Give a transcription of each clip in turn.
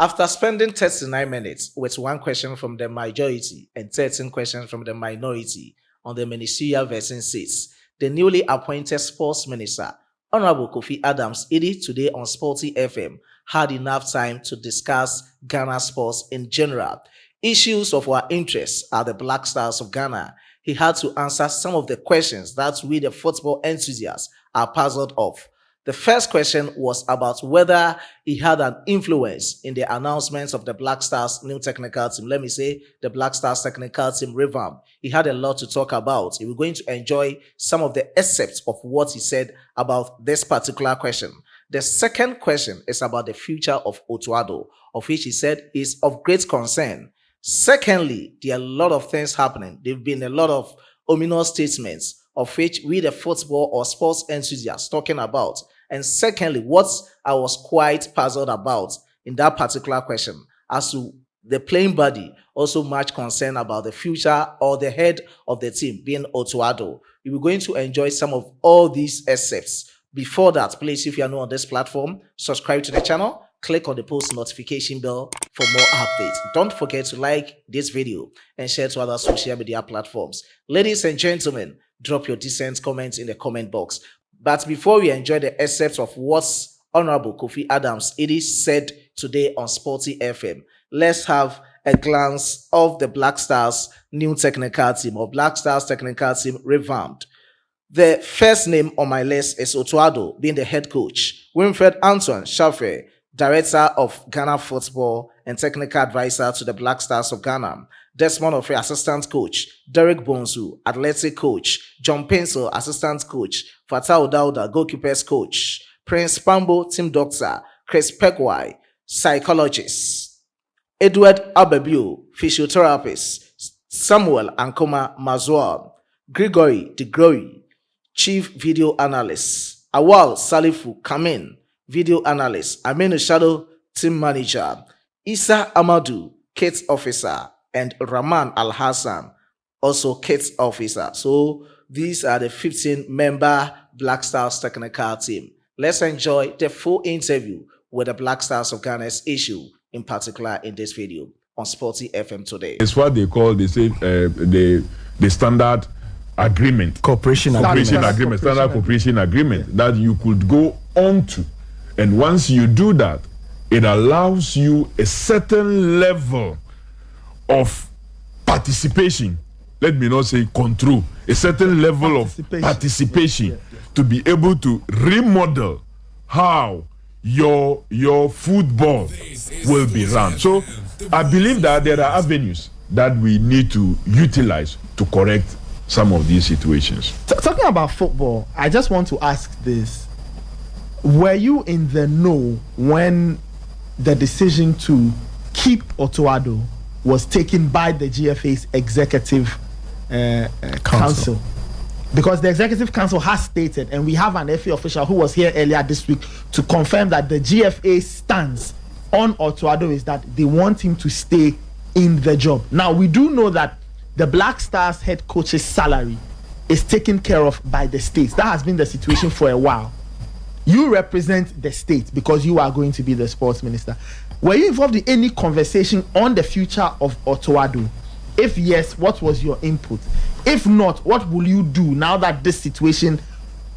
After spending 39 minutes with one question from the majority and 13 questions from the minority on the ministerial vetting seats, the newly appointed sports minister, Honorable Kofi Adams, today on Sporty FM, had enough time to discuss Ghana sports in general. Issues of our interest are the Black Stars of Ghana. He had to answer some of the questions that we, the football enthusiasts, are puzzled of. The first question was about whether he had an influence in the announcements of the Black Stars new technical team. Let me say the Black Stars technical team revamp. He had a lot to talk about. We're going to enjoy some of the excerpts of what he said about this particular question. The second question is about the future of Otto, of which he said is of great concern. Secondly, there are a lot of things happening. There have been a lot of ominous statements of which we, the football or sports enthusiasts, talking about. And secondly, what I was quite puzzled about in that particular question, as to the playing body, also much concern about the future or the head of the team being Otto. We're going to enjoy some of all these excerpts. Before that, please, if you are new on this platform, subscribe to the channel, click on the post notification bell for more updates. Don't forget to like this video and share to other social media platforms. Ladies and gentlemen, drop your decent comments in the comment box. But before we enjoy the excerpts of what Honorable Kofi Adams said today on Sporty FM, let's have a glance of the Black Stars new technical team, or Black Stars technical team revamped. The first name on my list is Otto, being the head coach. Winfred Antoine Shaffer, Director of Ghana Football and Technical Advisor to the Black Stars of Ghana. Desmond Ofre, Assistant Coach. Derek Bonsu, Athletic Coach. John Pencil, Assistant Coach. Fatah Dauda, Goalkeepers Coach. Prince Pambo, Team Doctor. Chris Pekwai, Psychologist. Edward Abebio, Physiotherapist. Samuel Ankoma Mazwar. Gregory DeGroy, Chief Video Analyst. Awal Salifu Kamin, Video Analyst. Aminu Shadow, Team Manager. Isa Amadou, Kits Officer. And Rahman Al-Hassan, also Kits Officer. So these are the 15-member Black Stars technical team. Let's enjoy the full interview with the Black Stars of Ghana's issue, in particular in this video on Sporty FM today. It's what they call the standard agreement. Cooperation agreement. Standard cooperation agreement that you could go on to. And once you do that, it allows you a certain level of participation, let me not say control, a certain level of participation to be able to remodel how your football will be run. So I believe that there are avenues that we need to utilize to correct some of these situations. Talking about football, I just want to ask this. Were you in the know when the decision to keep Otto was taken by the GFA's executive council? Because the executive council has stated, and we have an FA official who was here earlier this week to confirm that the GFA's stance on Otto is that they want him to stay in the job. Now, we do know that the Black Stars head coach's salary is taken care of by the states. That has been the situation for a while. You represent the state because you are going to be the sports minister. Were you involved in any conversation on the future of Otto? If yes, what was your input? If not, what will you do now that this situation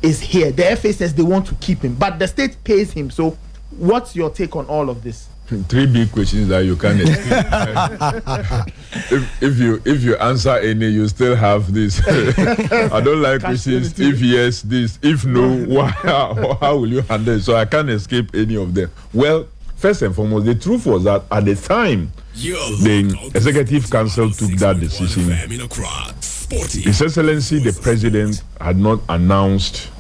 is here? The FA says they want to keep him, but the state pays him. So what's your take on all of this? Three big questions that you can't if you answer any, you still have this. I don't like questions. If yes, this. If no, how will you handle it? So I can't escape any of them. Well, first and foremost, the truth was that at the time the executive council took that decision, His Excellency the President had not announced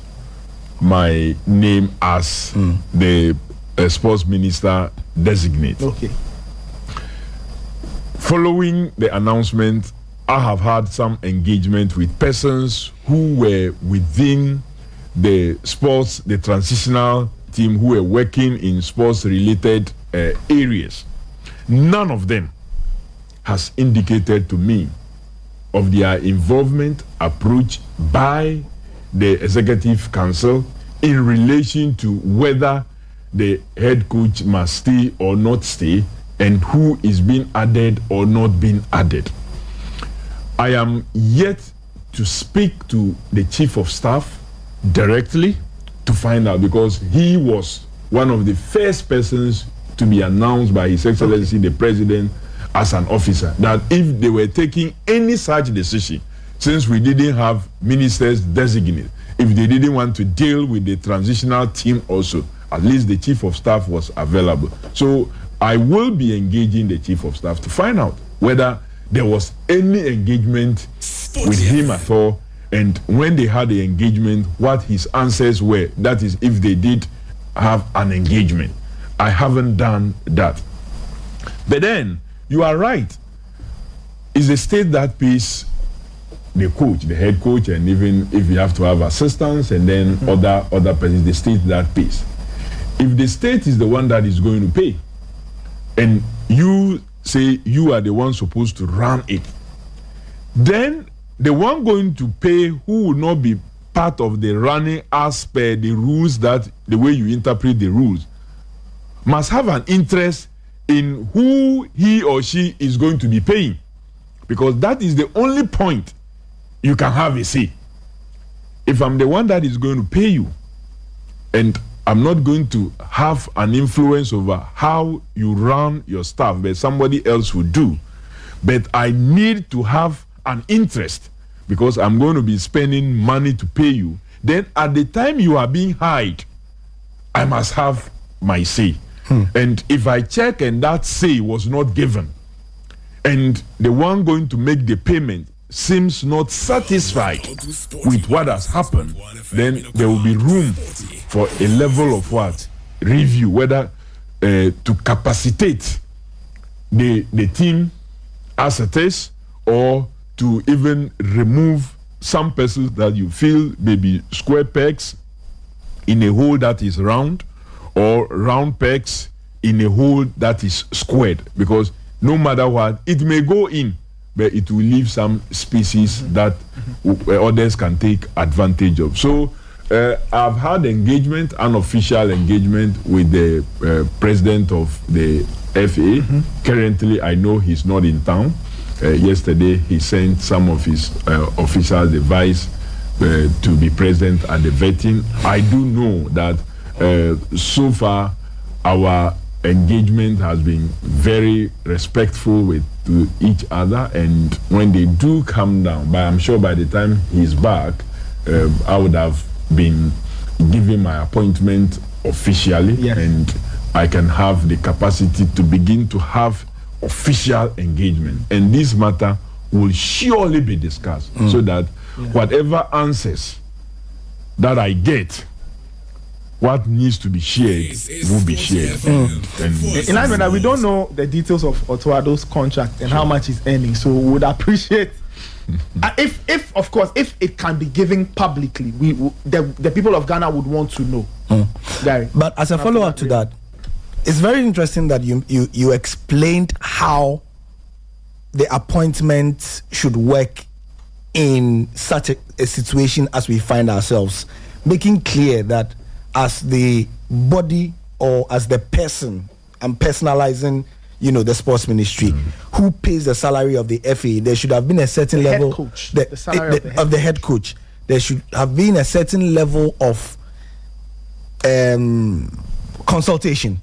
my name as the sports minister designate. Okay. Following the announcement, I have had some engagement with persons who were within the sports, the transitional team, who were working in sports-related areas. None of them has indicated to me of their involvement approach by the Executive Council in relation to whether the head coach must stay or not stay, and who is being added or not being added. I am yet to speak to the chief of staff directly to find out, because he was one of the first persons to be announced by His Excellency the President as an officer, that if they were taking any such decision, since we didn't have ministers designated, if they didn't want to deal with the transitional team also, at least the chief of staff was available. So I will be engaging the chief of staff to find out whether there was any engagement with him at all, and when they had the engagement, what his answers were. That is, if they did have an engagement. I haven't done that. But then, you are right. It's the state that pays the coach, the head coach, and even if you have to have assistants and then other persons, the state that pays. If the state is the one that is going to pay, and you say you are the one supposed to run it, then the one going to pay, who will not be part of the running as per the rules, that the way you interpret the rules, must have an interest in who he or she is going to be paying, because that is the only point you can have a say. If I'm the one that is going to pay you, and I'm not going to have an influence over how you run your staff, but somebody else will do, but I need to have an interest because I'm going to be spending money to pay you, then at the time you are being hired, I must have my say. And if I check and that say was not given, and the one going to make the payment seems not satisfied with what has happened, then there will be room for a level of what? Review, whether to capacitate the team as it is, or to even remove some persons that you feel may be square pegs in a hole that is round, or round pegs in a hole that is squared, because no matter what, it may go in, but it will leave some species that others can take advantage of. So I've had engagement, unofficial engagement, with the president of the FA. Currently, I know he's not in town. Yesterday, he sent some of his officials, the vice, to be present at the vetting. I do know that so far our engagement has been very respectful with to each other, and when they do come down, but I'm sure by the time he's back, I would have been given my appointment officially, yes, and I can have the capacity to begin to have official engagement, and this matter will surely be discussed, so that whatever answers that I get, what needs to be shared will be shared. In line with that, we don't know the details of Otto Addo's contract and how much he's earning, so we would appreciate if of course, if it can be given publicly, the people of Ghana would want to know. Gary, but as a follow-up to that, it's very interesting that you explained how the appointment should work in such a situation as we find ourselves, making clear that as the body or as the person, I'm personalizing, the sports ministry, who pays the salary of the FA, there should have been a certain level coach, of the head coach. There should have been a certain level of consultation.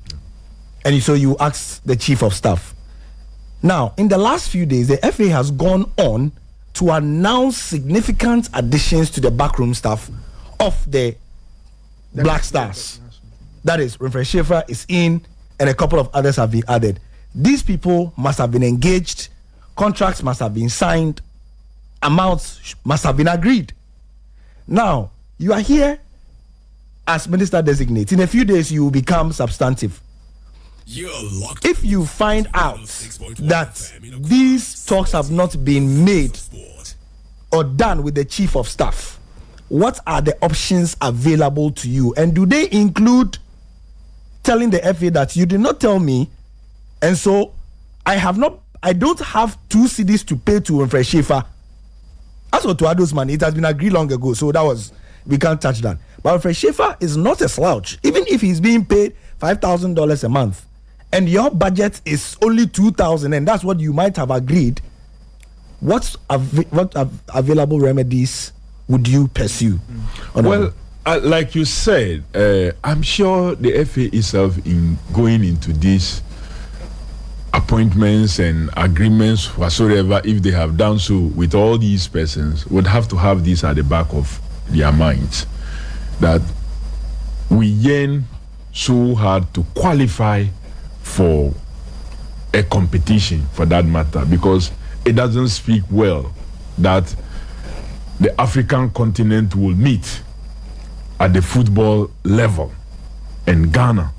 And so you ask the chief of staff. Now, in the last few days, the FA has gone on to announce significant additions to the backroom staff of the Black Stars. That is, Reverend Schaefer is in, and a couple of others have been added. These people must have been engaged, contracts must have been signed, amounts must have been agreed. Now, you are here as minister designate. In a few days, you will become substantive. If you find out that these talks have not been made or done with the chief of staff, what are the options available to you? And do they include telling the FA that you did not tell me, and so I don't have 2 CDs to pay to Reverend Schaefer? As for Addo's money, it has been agreed long ago, so that was we can't touch that. But Alfred Schaefer is not a slouch. Even if he's being paid $5,000 a month, and your budget is only $2,000, and that's what you might have agreed, what available remedies would you pursue? Well, like you said, I'm sure the FA itself, in going into these appointments and agreements whatsoever, if they have done so with all these persons, would have to have this at the back of their minds, that we yearn so hard to qualify for a competition, for that matter, because it doesn't speak well that the African continent will meet at the football level, and Ghana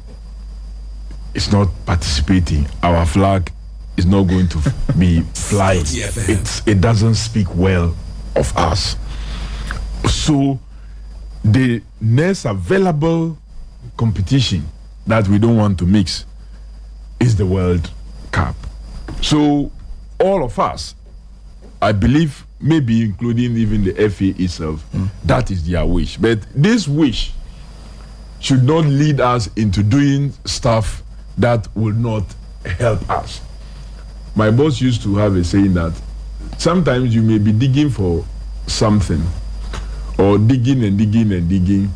is not participating. Our flag is not going to be flying. It doesn't speak well of us. So the next available competition that we don't want to mix is the World Cup. So all of us, I believe, maybe including even the FA itself, that is their wish. But this wish should not lead us into doing stuff that will not help us. My boss used to have a saying that sometimes you may be digging for something, or digging and digging and digging,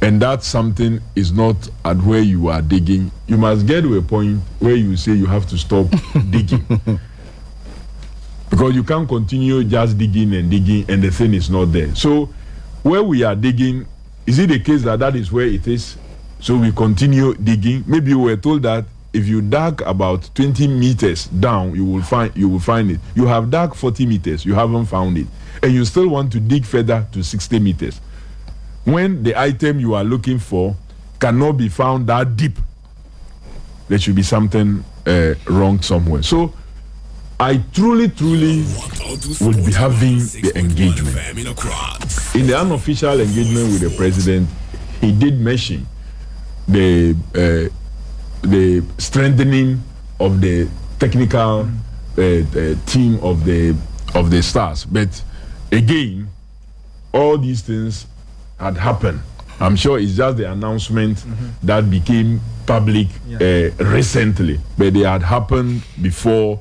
and that something is not at where you are digging. You must get to a point where you say you have to stop digging. Because you can't continue just digging and digging and the thing is not there. So where we are digging, is it the case that that is where it is? So we continue digging. Maybe you were told that if you dug about 20 meters down, you will find it. You have dug 40 meters, you haven't found it, and you still want to dig further to 60 meters. When the item you are looking for cannot be found that deep, there should be something wrong somewhere. So I truly would be having the engagement. In the unofficial engagement with the president, he did mention the strengthening of the technical team of the Stars. But again, all these things had happened. I'm sure it's just the announcement that became public recently, but they had happened before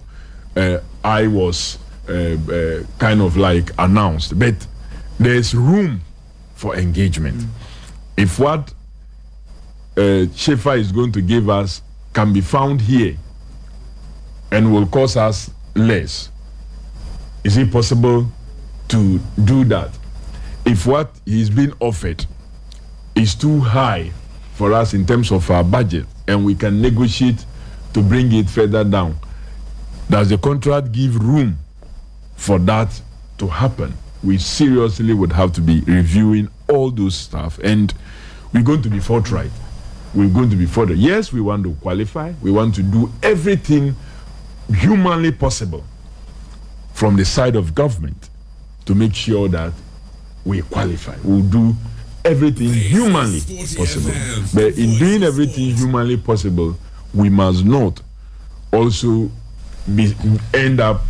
I was kind of like announced. But there's room for engagement. If what Schaefer is going to give us can be found here and will cost us less, is it possible to do that? If what is being offered is too high for us in terms of our budget and we can negotiate to bring it further down, does the contract give room for that to happen? We seriously would have to be reviewing all those stuff, and we're going to be forthright. We're going to be further. Yes, we want to qualify. We want to do everything humanly possible from the side of government to make sure that we qualify. We'll do everything humanly possible. But in doing everything humanly possible, we must not also end up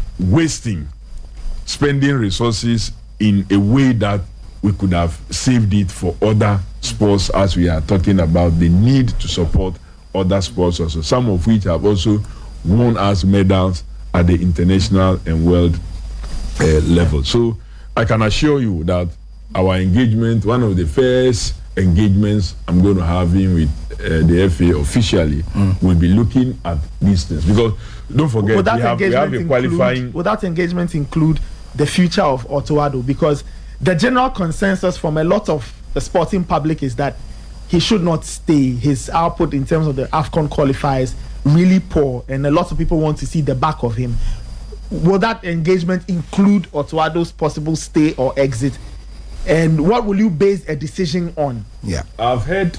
spending resources in a way that we could have saved it for other sports, as we are talking about the need to support other sports also, some of which have also won us medals at the international and world level. So I can assure you that our engagement, one of the first engagements I'm going to have in with the FA officially, will be looking at these things. Because don't forget, we have a qualifying... Would that engagement include the future of Otto Addo? Because the general consensus from a lot of the sporting public is that he should not stay. His output in terms of the AFCON qualifiers really poor, and a lot of people want to see the back of him. Will that engagement include Otto Addo's possible stay or exit? And what will you base a decision on? Yeah, I've heard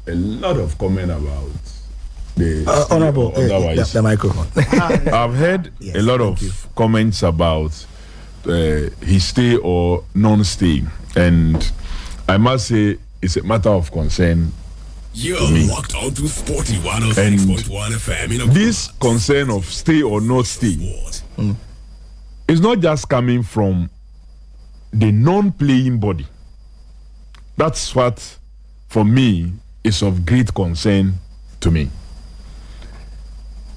a lot of comment about the honorable the microphone. I've heard a lot of comments about his stay or non-stay, and I must say it's a matter of concern. You're locked onto Sporty 106.1 FM. This concern of stay or not stay is not just coming from the non-playing body, That's what, for me, is of great concern to me.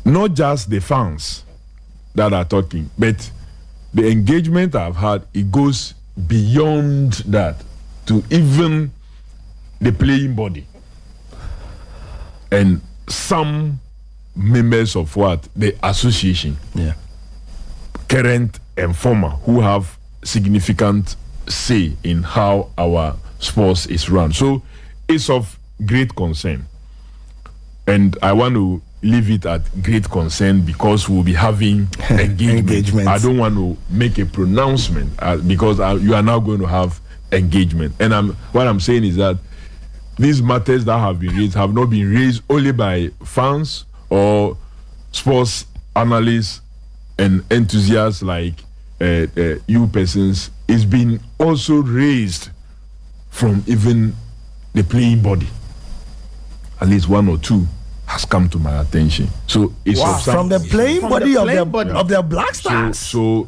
Not just the fans that are talking, but the engagement I've had, it goes beyond that to even the playing body and some members of the association, current and former, who have significant say in how our sports is run. So it's of great concern, and I want to leave it at great concern because we'll be having engagement. I don't want to make a pronouncement because you are now going to have engagement. And what I'm saying is that these matters that have been raised have not been raised only by fans or sports analysts and enthusiasts like you persons. It's been also raised from even the playing body. At least one or two has come to my attention. So it's from the playing body of the Black Stars. So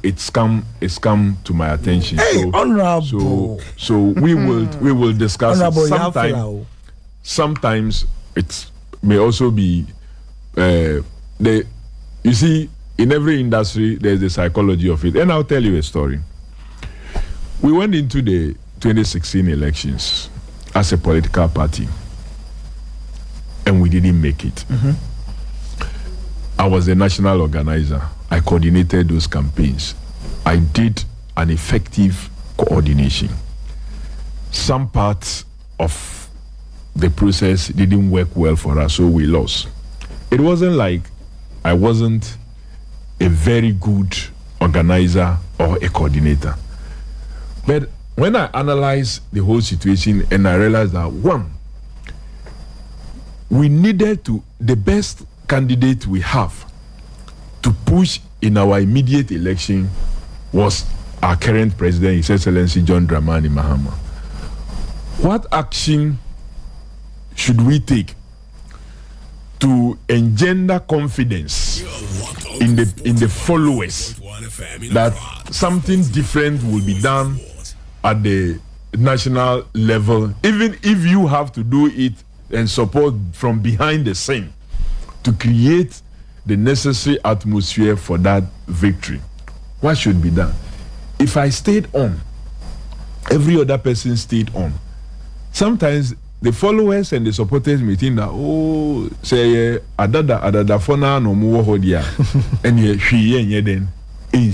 it's come to my attention. Hey, honorable. So we will discuss it. Sometimes it may also be you see, in every industry there's the psychology of it. And I'll tell you a story. We went into the 2016 elections as a political party, and we didn't make it. I was the national organizer. I coordinated those campaigns. I did an effective coordination. Some parts of the process didn't work well for us, so we lost. It wasn't like I wasn't a very good organizer or a coordinator. But when I analyzed the whole situation and I realized that, one, we needed the best candidate we have to push in our immediate election was our current president, His Excellency John Dramani Mahama. What action should we take to engender confidence in the followers that something different will be done at the national level, even if you have to do it and support from behind the scene to create the necessary atmosphere for that victory? What should be done? If I stayed on, every other person stayed on. Sometimes the followers and the supporters may think that, oh, say adada fona no more hodia and ye then in.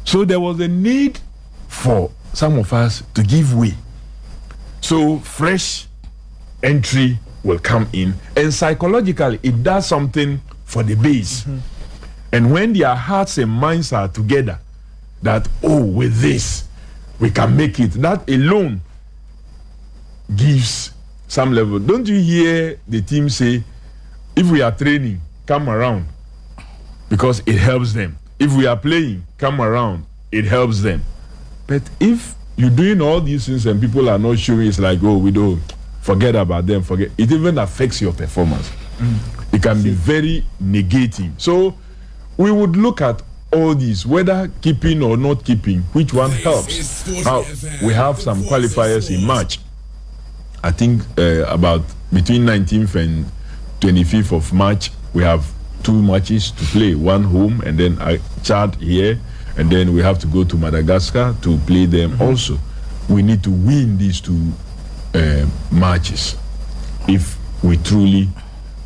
So there was a need for some of us to give way. So fresh entry will come in, and psychologically it does something for the base. And when their hearts and minds are together, that, oh, with this we can make it, that alone gives some level. Don't you hear the team say, if we are training, come around, because it helps them. If we are playing, come around, it helps them. But if you're doing all these things and people are not showing, it's like, oh, we don't, forget about them, forget. It even affects your performance. It can be very negative. So we would look at all these, whether keeping or not keeping, which one helps. We have some qualifiers in March. I think about between 19th and 25th of March, we have 2 matches to play, one home and then a Chad here, and then we have to go to Madagascar to play them also. We need to win these 2 matches if we truly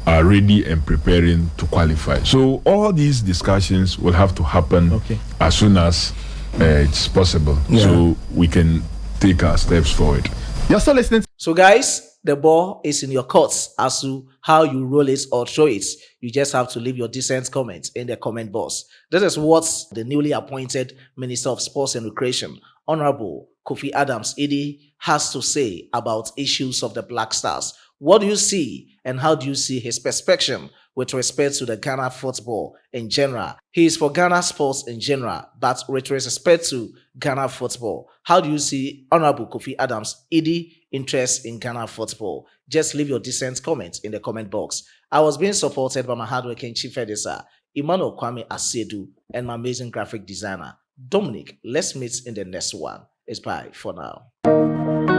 are ready and preparing to qualify. So all these discussions will have to happen as soon as it's possible, so we can take our steps forward. You're still listening. So guys, the ball is in your courts as to how you roll it or throw it. You just have to leave your decent comments in the comment box. This is what the newly appointed Minister of Sports and Recreation, Honorable Kofi Adams Idi, has to say about issues of the Black Stars. What do you see, and how do you see his perspective with respect to the Ghana football in general? He is for Ghana sports in general, but with respect to Ghana football, how do you see Honorable Kofi Adams Idi interest in Ghana football? Just leave your decent comment in the comment box. I was being supported by my hardworking chief editor, Emmanuel Kwame Asiedu, and my amazing graphic designer, Dominic. Let's meet in the next one. It's bye for now. Addo.